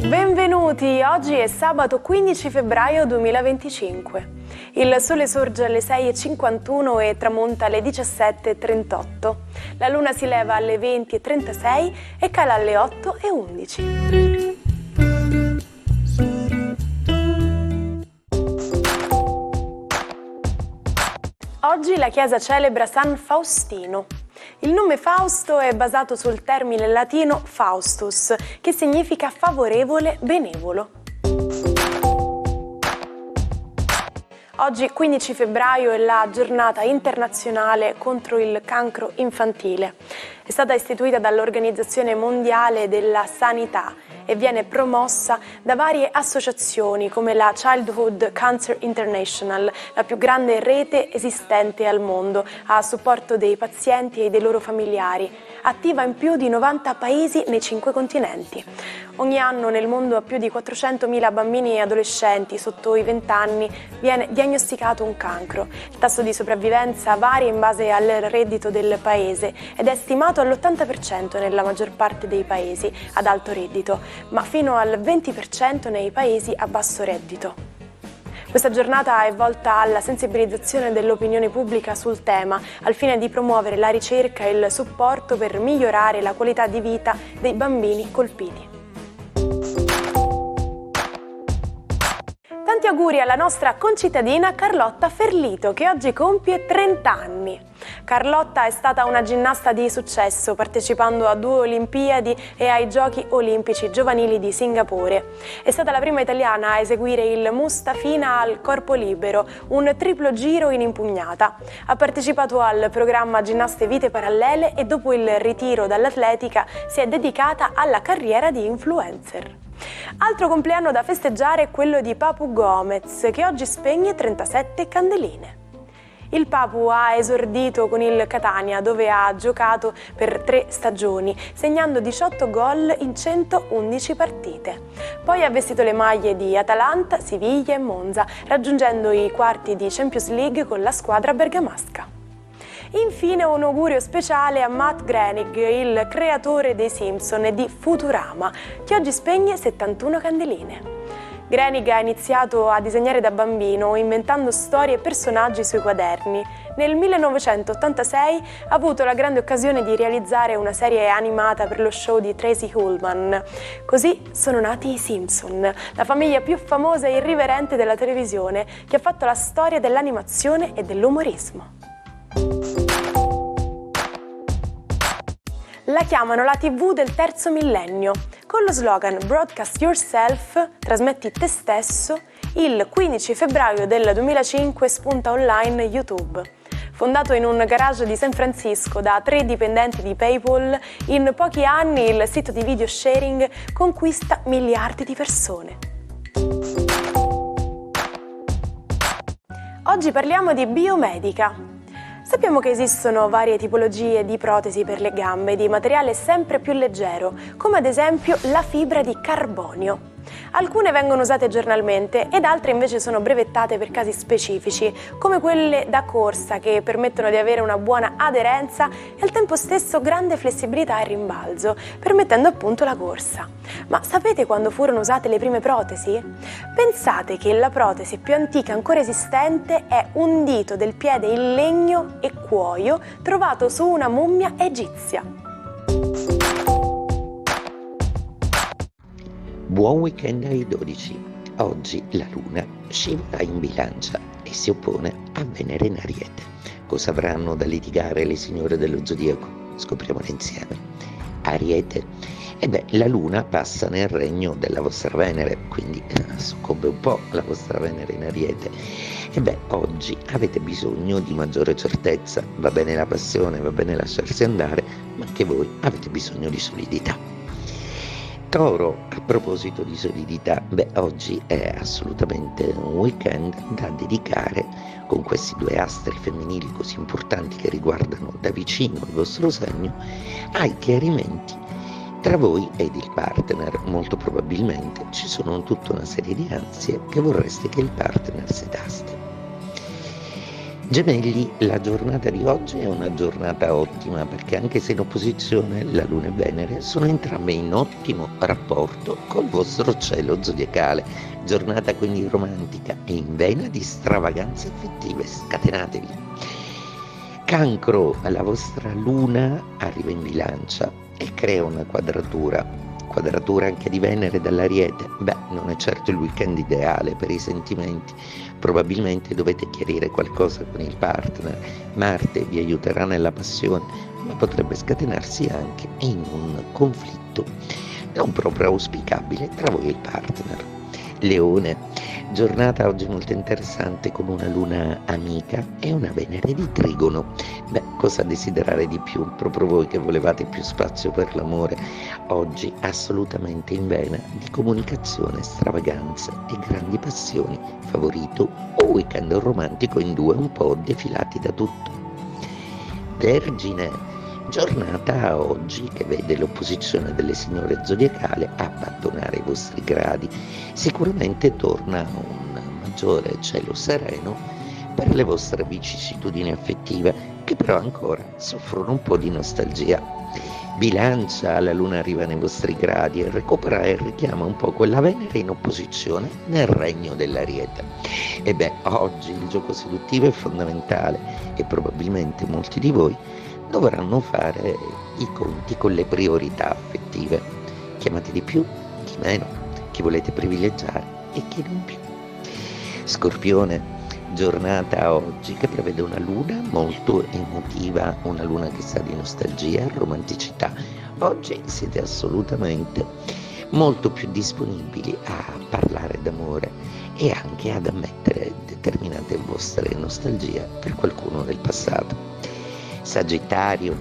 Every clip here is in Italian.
Benvenuti, oggi è sabato 15 febbraio 2025. Il sole sorge alle 6:51 e tramonta alle 17:38. La luna si leva alle 20:36 e cala alle 8:11. Oggi la Chiesa celebra San Faustino. Il nome Fausto è basato sul termine latino Faustus, che significa favorevole, benevolo. Oggi 15 febbraio è la giornata internazionale contro il cancro infantile. È stata istituita dall'Organizzazione Mondiale della Sanità e viene promossa da varie associazioni come la Childhood Cancer International, la più grande rete esistente al mondo a supporto dei pazienti e dei loro familiari, attiva in più di 90 paesi nei 5 continenti. Ogni anno nel mondo a più di 400.000 bambini e adolescenti sotto i 20 anni viene diagnosticato un cancro. Il tasso di sopravvivenza varia in base al reddito del paese ed è stimato all'80% nella maggior parte dei paesi ad alto reddito, ma fino al 20% nei paesi a basso reddito. Questa giornata è volta alla sensibilizzazione dell'opinione pubblica sul tema, al fine di promuovere la ricerca e il supporto per migliorare la qualità di vita dei bambini colpiti. Tanti auguri alla nostra concittadina Carlotta Ferlito, che oggi compie 30 anni. Carlotta è stata una ginnasta di successo, partecipando a 2 Olimpiadi e ai Giochi Olimpici Giovanili di Singapore. È stata la prima italiana a eseguire il Mustafina al corpo libero, un triplo giro in impugnata. Ha partecipato al programma Ginnaste Vite Parallele e dopo il ritiro dall'atletica si è dedicata alla carriera di influencer. Altro compleanno da festeggiare è quello di Papu Gomez, che oggi spegne 37 candeline. Il Papu ha esordito con il Catania, dove ha giocato per 3 stagioni, segnando 18 gol in 111 partite. Poi ha vestito le maglie di Atalanta, Siviglia e Monza, raggiungendo i quarti di Champions League con la squadra bergamasca. Infine un augurio speciale a Matt Groening, il creatore dei Simpson e di Futurama, che oggi spegne 71 candeline. Groening ha iniziato a disegnare da bambino, inventando storie e personaggi sui quaderni. Nel 1986 ha avuto la grande occasione di realizzare una serie animata per lo show di Tracy Ullman. Così sono nati i Simpson, la famiglia più famosa e irriverente della televisione, che ha fatto la storia dell'animazione e dell'umorismo. La chiamano la TV del terzo millennio. Con lo slogan Broadcast Yourself, trasmetti te stesso, il 15 febbraio del 2005 spunta online YouTube. Fondato in un garage di San Francisco da 3 dipendenti di PayPal, in pochi anni il sito di video sharing conquista miliardi di persone. Oggi parliamo di biomedica. Sappiamo che esistono varie tipologie di protesi per le gambe di materiale sempre più leggero, come ad esempio la fibra di carbonio. Alcune vengono usate giornalmente ed altre invece sono brevettate per casi specifici, come quelle da corsa, che permettono di avere una buona aderenza e al tempo stesso grande flessibilità e rimbalzo, permettendo appunto la corsa. Ma sapete quando furono usate le prime protesi? Pensate che la protesi più antica ancora esistente è un dito del piede in legno e cuoio trovato su una mummia egizia. Buon weekend ai 12. Oggi la Luna scivola in Bilancia e si oppone a Venere in Ariete. Cosa avranno da litigare le signore dello zodiaco? Scopriamolo insieme. Ariete. La Luna passa nel regno della vostra Venere, quindi soccombe un po' la vostra Venere in Ariete. Oggi avete bisogno di maggiore certezza. Va bene la passione, va bene lasciarsi andare, ma anche voi avete bisogno di solidità. Toro, a proposito di solidità, oggi è assolutamente un weekend da dedicare, con questi 2 astri femminili così importanti che riguardano da vicino il vostro segno, ai chiarimenti tra voi ed il partner. Molto probabilmente ci sono tutta una serie di ansie che vorreste che il partner setaste. Gemelli, la giornata di oggi è una giornata ottima perché anche se in opposizione la Luna e Venere sono entrambe in ottimo rapporto col vostro cielo zodiacale. Giornata quindi romantica e in vena di stravaganze affettive, scatenatevi. Cancro, la vostra Luna arriva in Bilancia e crea una quadratura anche di Venere dall'Ariete. Non è certo il weekend ideale per i sentimenti, probabilmente dovete chiarire qualcosa con il partner. Marte vi aiuterà nella passione, ma potrebbe scatenarsi anche in un conflitto non proprio auspicabile tra voi e il partner. Leone, giornata oggi molto interessante con una Luna amica e una Venere di Trigono. Cosa desiderare di più? Proprio voi che volevate più spazio per l'amore, oggi assolutamente in vena di comunicazione, stravaganze e grandi passioni, favorito o weekend romantico in due un po' defilati da tutto. Vergine, giornata oggi che vede l'opposizione delle signore zodiacale abbandonare i vostri gradi. Sicuramente torna un maggiore cielo sereno per le vostre vicissitudini affettive, che però ancora soffrono un po' di nostalgia. Bilancia, la Luna arriva nei vostri gradi e recupera e richiama un po' quella Venere in opposizione nel regno dell'Ariete. Oggi il gioco seduttivo è fondamentale e probabilmente molti di voi dovranno fare i conti con le priorità affettive. Chiamate di più, chi meno, chi volete privilegiare e chi non più. Scorpione, giornata oggi che prevede una Luna molto emotiva, una Luna che sa di nostalgia e romanticità. Oggi siete assolutamente molto più disponibili a parlare d'amore e anche ad ammettere determinate vostre nostalgie per qualcuno del passato. Sagittario,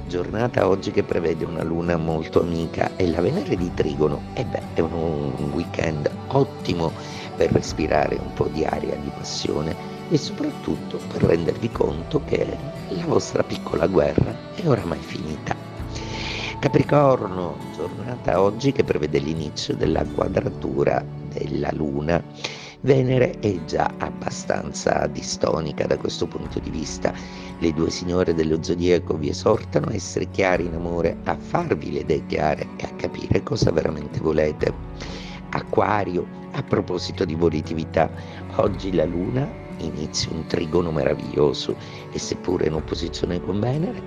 giornata oggi che prevede una Luna molto amica e la Venere di Trigono. È un weekend ottimo per respirare un po' di aria di passione e soprattutto per rendervi conto che la vostra piccola guerra è oramai finita. Capricorno, giornata oggi che prevede l'inizio della quadratura della Luna. Venere è già abbastanza distonica da questo punto di vista. Le due signore dello zodiaco vi esortano a essere chiari in amore, a farvi le idee chiare e a capire cosa veramente volete. Acquario, a proposito di volatilità, oggi la Luna inizia un trigono meraviglioso e seppure in opposizione con Venere,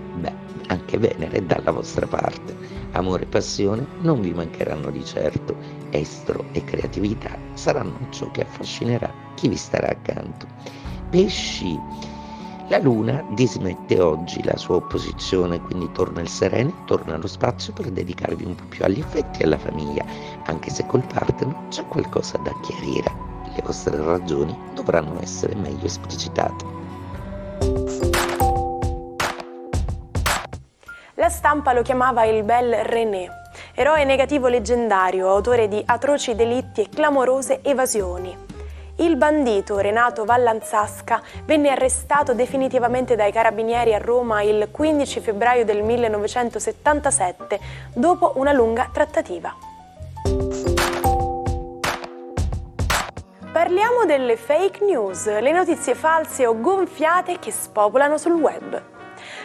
anche Venere è dalla vostra parte. Amore e passione non vi mancheranno di certo, estro e creatività saranno ciò che affascinerà chi vi starà accanto. Pesci, la Luna dismette oggi la sua opposizione, quindi torna il sereno, torna lo spazio per dedicarvi un po' più agli affetti e alla famiglia, anche se col partner c'è qualcosa da chiarire. Le vostre ragioni dovranno essere meglio esplicitate. La stampa lo chiamava il bel René, eroe negativo leggendario, autore di atroci delitti e clamorose evasioni. Il bandito Renato Vallanzasca venne arrestato definitivamente dai carabinieri a Roma il 15 febbraio del 1977, dopo una lunga trattativa. Parliamo delle fake news, le notizie false o gonfiate che spopolano sul web.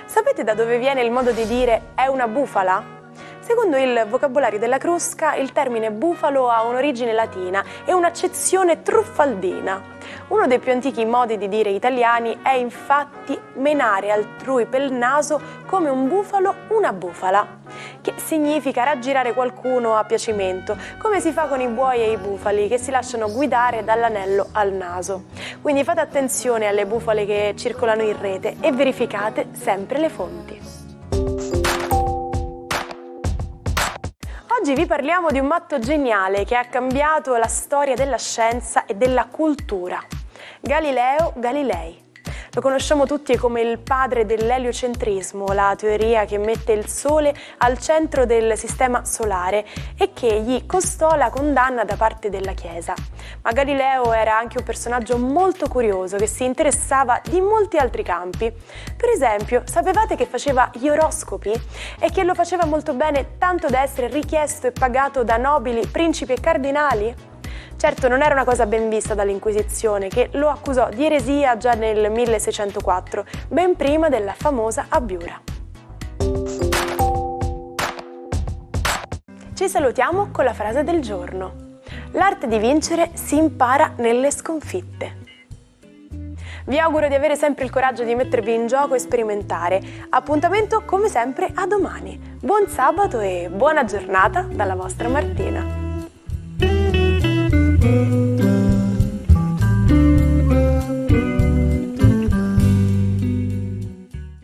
Sapete da dove viene il modo di dire "è una bufala"? Secondo il vocabolario della Crusca, il termine bufalo ha un'origine latina e un'accezione truffaldina. Uno dei più antichi modi di dire italiani è infatti menare altrui pel naso come un bufalo una bufala, che significa raggirare qualcuno a piacimento, come si fa con i buoi e i bufali che si lasciano guidare dall'anello al naso. Quindi fate attenzione alle bufale che circolano in rete e verificate sempre le fonti. Oggi vi parliamo di un matto geniale che ha cambiato la storia della scienza e della cultura. Galileo Galilei. Lo conosciamo tutti come il padre dell'eliocentrismo, la teoria che mette il Sole al centro del sistema solare e che gli costò la condanna da parte della Chiesa. Ma Galileo era anche un personaggio molto curioso che si interessava di molti altri campi. Per esempio, sapevate che faceva gli oroscopi e che lo faceva molto bene, tanto da essere richiesto e pagato da nobili, principi e cardinali? Certo, non era una cosa ben vista dall'Inquisizione, che lo accusò di eresia già nel 1604, ben prima della famosa Abbiura. Ci salutiamo con la frase del giorno. L'arte di vincere si impara nelle sconfitte. Vi auguro di avere sempre il coraggio di mettervi in gioco e sperimentare. Appuntamento come sempre a domani. Buon sabato e buona giornata dalla vostra Martina.